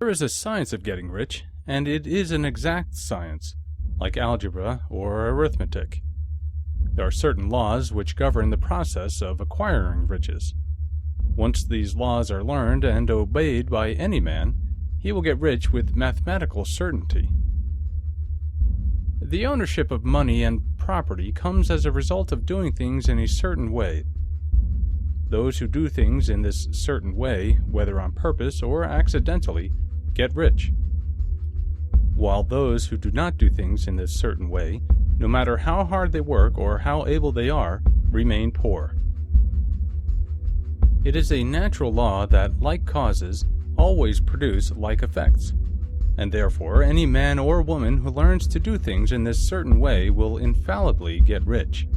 There is a science of getting rich, and it is an exact science, like algebra or arithmetic. There are certain laws which govern the process of acquiring riches. Once these laws are learned and obeyed by any man, he will get rich with mathematical certainty. The ownership of money and property comes as a result of doing things in a certain way. Those who do things in this certain way, whether on purpose or accidentally, get rich, while those who do not do things in this certain way, no matter how hard they work or how able they are, remain poor. It is a natural law that like causes always produce like effects, and therefore any man or woman who learns to do things in this certain way will infallibly get rich.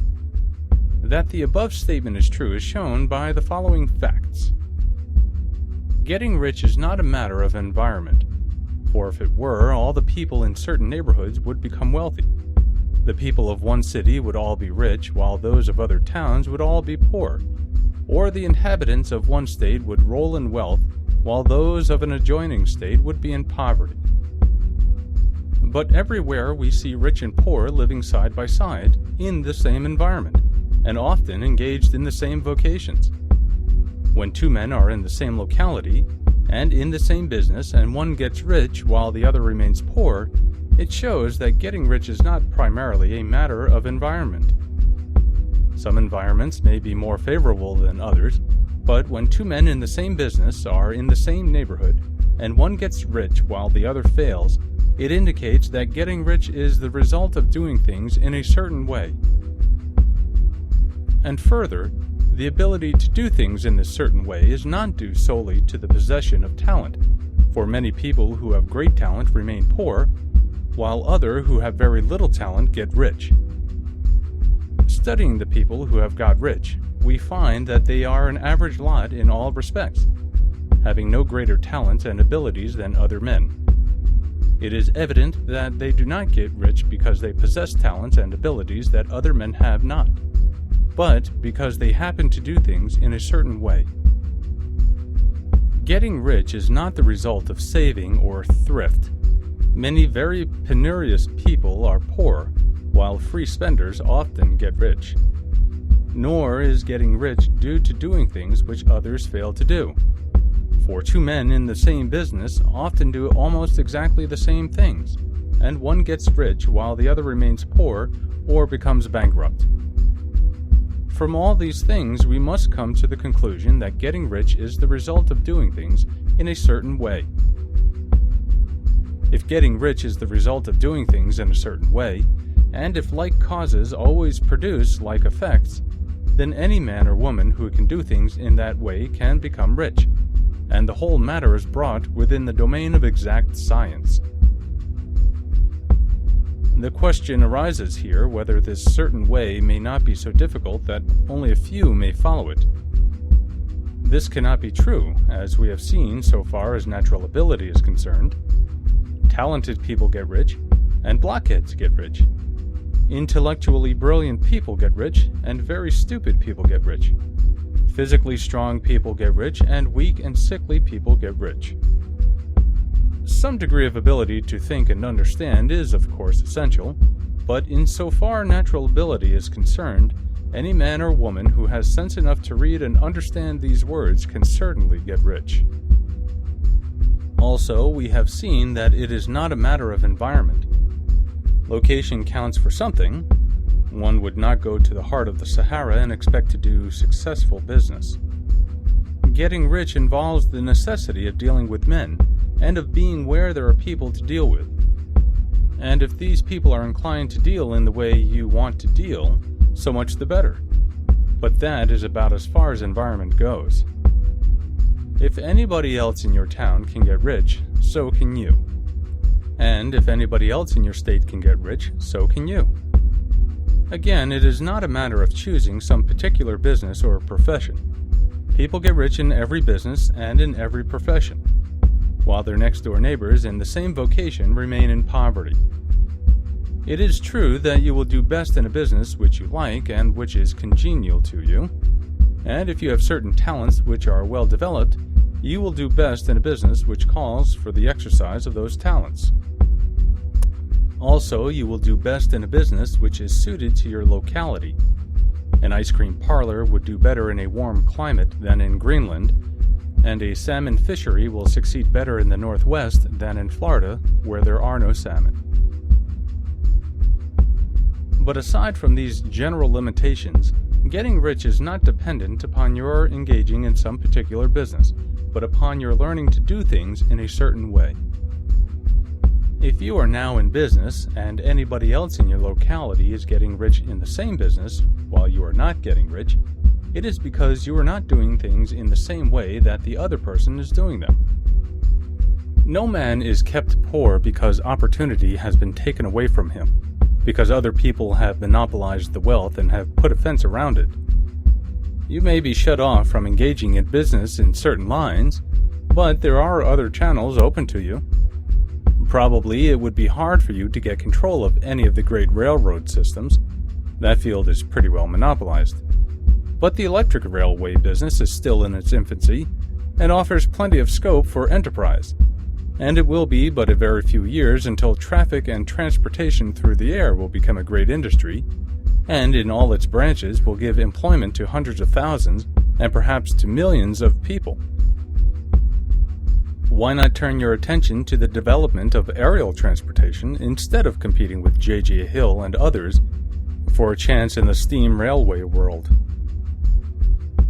That the above statement is true is shown by the following facts. Getting rich is not a matter of environment, for if it were, all the people in certain neighborhoods would become wealthy. The people of one city would all be rich, while those of other towns would all be poor, or the inhabitants of one state would roll in wealth, while those of an adjoining state would be in poverty. But everywhere we see rich and poor living side by side in the same environment, and often engaged in the same vocations. When two men are in the same locality and in the same business, and one gets rich while the other remains poor, it shows that getting rich is not primarily a matter of environment. Some environments may be more favorable than others, but when two men in the same business are in the same neighborhood, and one gets rich while the other fails, it indicates that getting rich is the result of doing things in a certain way. And further, the ability to do things in this certain way is not due solely to the possession of talent, for many people who have great talent remain poor, while others who have very little talent get rich. Studying the people who have got rich, we find that they are an average lot in all respects, having no greater talents and abilities than other men. It is evident that they do not get rich because they possess talents and abilities that other men have not, but because they happen to do things in a certain way. Getting rich is not the result of saving or thrift. Many very penurious people are poor, while free spenders often get rich. Nor is getting rich due to doing things which others fail to do. For two men in the same business often do almost exactly the same things, and one gets rich while the other remains poor or becomes bankrupt. From all these things, we must come to the conclusion that getting rich is the result of doing things in a certain way. If getting rich is the result of doing things in a certain way, and if like causes always produce like effects, then any man or woman who can do things in that way can become rich, and the whole matter is brought within the domain of exact science. The question arises here whether this certain way may not be so difficult that only a few may follow it. This cannot be true, as we have seen so far as natural ability is concerned. Talented people get rich, and blockheads get rich. Intellectually brilliant people get rich, and very stupid people get rich. Physically strong people get rich, and weak and sickly people get rich. Some degree of ability to think and understand is, of course, essential, but insofar natural ability is concerned, any man or woman who has sense enough to read and understand these words can certainly get rich. Also, we have seen that it is not a matter of environment. Location counts for something. One would not go to the heart of the Sahara and expect to do successful business. Getting rich involves the necessity of dealing with men, and of being where there are people to deal with. And if these people are inclined to deal in the way you want to deal, so much the better. But that is about as far as environment goes. If anybody else in your town can get rich, so can you. And if anybody else in your state can get rich, so can you. Again, it is not a matter of choosing some particular business or profession. People get rich in every business and in every profession, while their next-door neighbors in the same vocation remain in poverty. It is true that you will do best in a business which you like and which is congenial to you, and if you have certain talents which are well developed, you will do best in a business which calls for the exercise of those talents. Also, you will do best in a business which is suited to your locality. An ice cream parlor would do better in a warm climate than in Greenland, and a salmon fishery will succeed better in the Northwest than in Florida, where there are no salmon. But aside from these general limitations, getting rich is not dependent upon your engaging in some particular business, but upon your learning to do things in a certain way. If you are now in business, and anybody else in your locality is getting rich in the same business while you are not getting rich, it is because you are not doing things in the same way that the other person is doing them. No man is kept poor because opportunity has been taken away from him, because other people have monopolized the wealth and have put a fence around it. You may be shut off from engaging in business in certain lines, but there are other channels open to you. Probably it would be hard for you to get control of any of the great railroad systems. That field is pretty well monopolized. But the electric railway business is still in its infancy and offers plenty of scope for enterprise, and it will be but a very few years until traffic and transportation through the air will become a great industry, and in all its branches will give employment to hundreds of thousands and perhaps to millions of people. Why not turn your attention to the development of aerial transportation instead of competing with J.J. Hill and others for a chance in the steam railway world?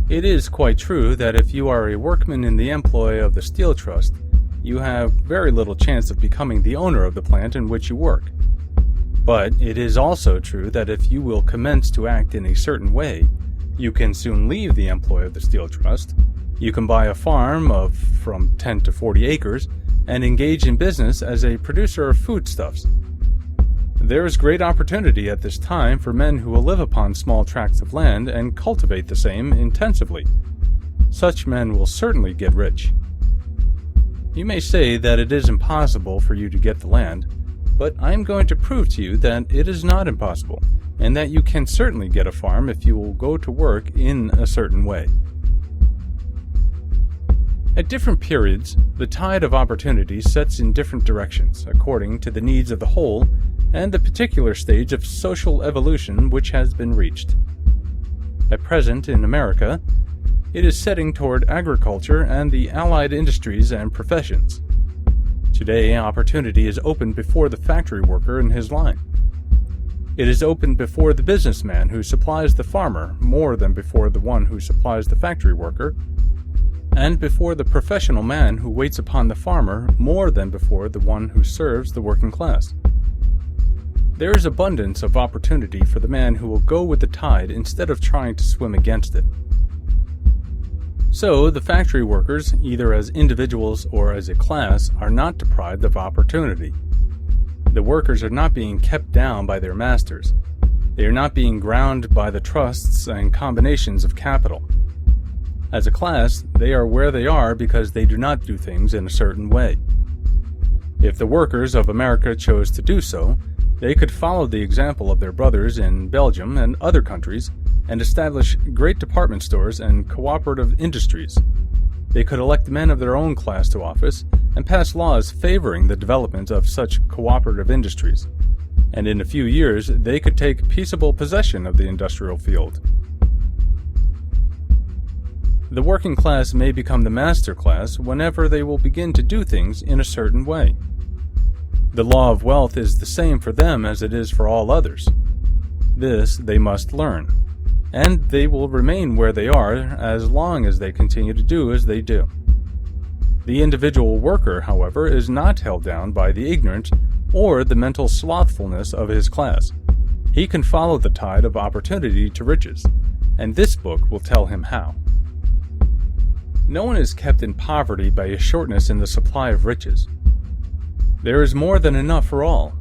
It is quite true that if you are a workman in the employ of the Steel Trust, you have very little chance of becoming the owner of the plant in which you work. But it is also true that if you will commence to act in a certain way, you can soon leave the employ of the Steel Trust. You can buy a farm of from 10 to 40 acres and engage in business as a producer of foodstuffs. There is great opportunity at this time for men who will live upon small tracts of land and cultivate the same intensively. Such men will certainly get rich. You may say that it is impossible for you to get the land, but I am going to prove to you that it is not impossible, and that you can certainly get a farm if you will go to work in a certain way. At different periods, the tide of opportunity sets in different directions, according to the needs of the whole and the particular stage of social evolution which has been reached. At present, in America, it is setting toward agriculture and the allied industries and professions. Today, opportunity is opened before the factory worker in his line. It is opened before the businessman who supplies the farmer more than before the one who supplies the factory worker, and before the professional man who waits upon the farmer more than before the one who serves the working class. There is abundance of opportunity for the man who will go with the tide instead of trying to swim against it. So, the factory workers, either as individuals or as a class, are not deprived of opportunity. The workers are not being kept down by their masters. They are not being ground by the trusts and combinations of capital. As a class, they are where they are because they do not do things in a certain way. If the workers of America chose to do so, they could follow the example of their brothers in Belgium and other countries and establish great department stores and cooperative industries. They could elect men of their own class to office and pass laws favoring the development of such cooperative industries, and in a few years they could take peaceable possession of the industrial field. The working class may become the master class whenever they will begin to do things in a certain way. The law of wealth is the same for them as it is for all others. This they must learn, and they will remain where they are as long as they continue to do as they do. The individual worker, however, is not held down by the ignorance or the mental slothfulness of his class. He can follow the tide of opportunity to riches, and this book will tell him how. No one is kept in poverty by a shortness in the supply of riches. There is more than enough for all.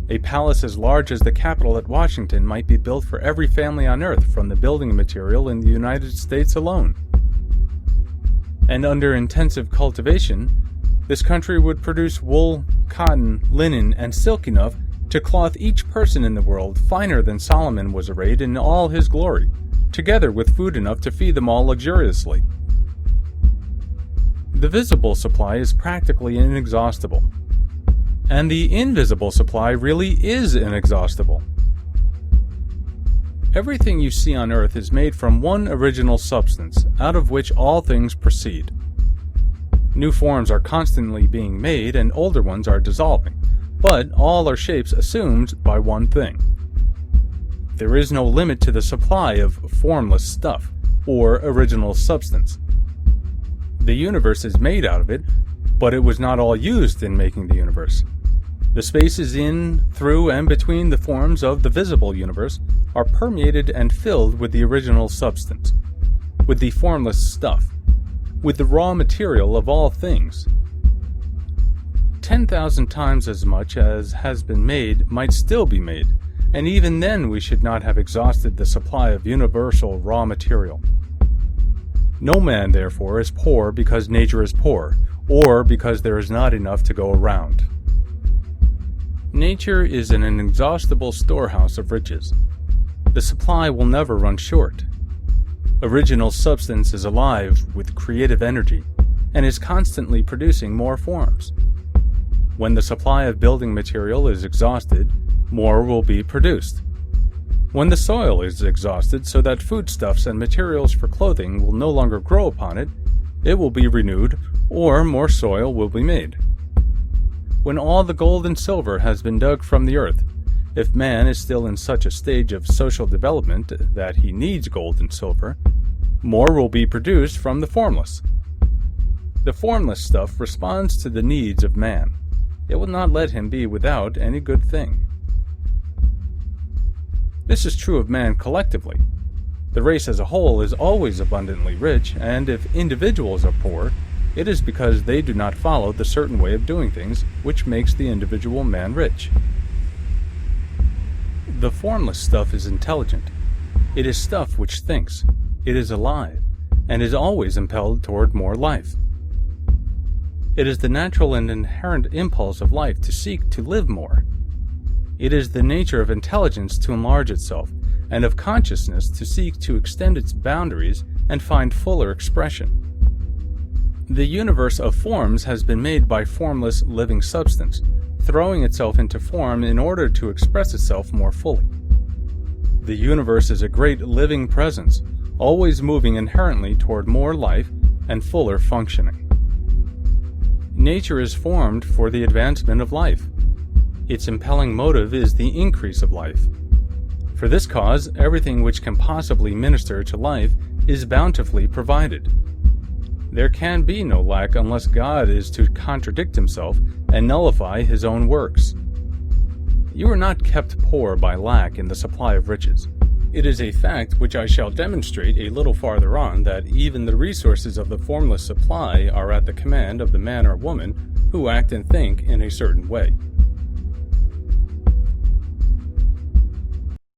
A palace as large as the Capitol at Washington might be built for every family on earth from the building material in the United States alone. And under intensive cultivation, this country would produce wool, cotton, linen, and silk enough to cloth each person in the world finer than Solomon was arrayed in all his glory, together with food enough to feed them all luxuriously. The visible supply is practically inexhaustible. And the invisible supply really is inexhaustible. Everything you see on Earth is made from one original substance, out of which all things proceed. New forms are constantly being made and older ones are dissolving, but all are shapes assumed by one thing. There is no limit to the supply of formless stuff, or original substance. The universe is made out of it, but it was not all used in making the universe. The spaces in, through, and between the forms of the visible universe are permeated and filled with the original substance, with the formless stuff, with the raw material of all things. 10,000 times as much as has been made might still be made, and even then we should not have exhausted the supply of universal raw material. No man, therefore, is poor because nature is poor, or because there is not enough to go around. Nature is an inexhaustible storehouse of riches. The supply will never run short. Original substance is alive with creative energy, and is constantly producing more forms. When the supply of building material is exhausted, more will be produced. When the soil is exhausted so that foodstuffs and materials for clothing will no longer grow upon it, it will be renewed, or more soil will be made. When all the gold and silver has been dug from the earth, if man is still in such a stage of social development that he needs gold and silver, more will be produced from the formless. The formless stuff responds to the needs of man. It will not let him be without any good thing. This is true of man collectively. The race as a whole is always abundantly rich, and if individuals are poor, it is because they do not follow the certain way of doing things which makes the individual man rich. The formless stuff is intelligent. It is stuff which thinks. It is alive, and is always impelled toward more life. It is the natural and inherent impulse of life to seek to live more. It is the nature of intelligence to enlarge itself, and of consciousness to seek to extend its boundaries and find fuller expression. The universe of forms has been made by formless living substance, throwing itself into form in order to express itself more fully. The universe is a great living presence, always moving inherently toward more life and fuller functioning. Nature is formed for the advancement of life. Its impelling motive is the increase of life. For this cause, everything which can possibly minister to life is bountifully provided. There can be no lack unless God is to contradict himself and nullify his own works. You are not kept poor by lack in the supply of riches. It is a fact which I shall demonstrate a little farther on that even the resources of the formless supply are at the command of the man or woman who act and think in a certain way.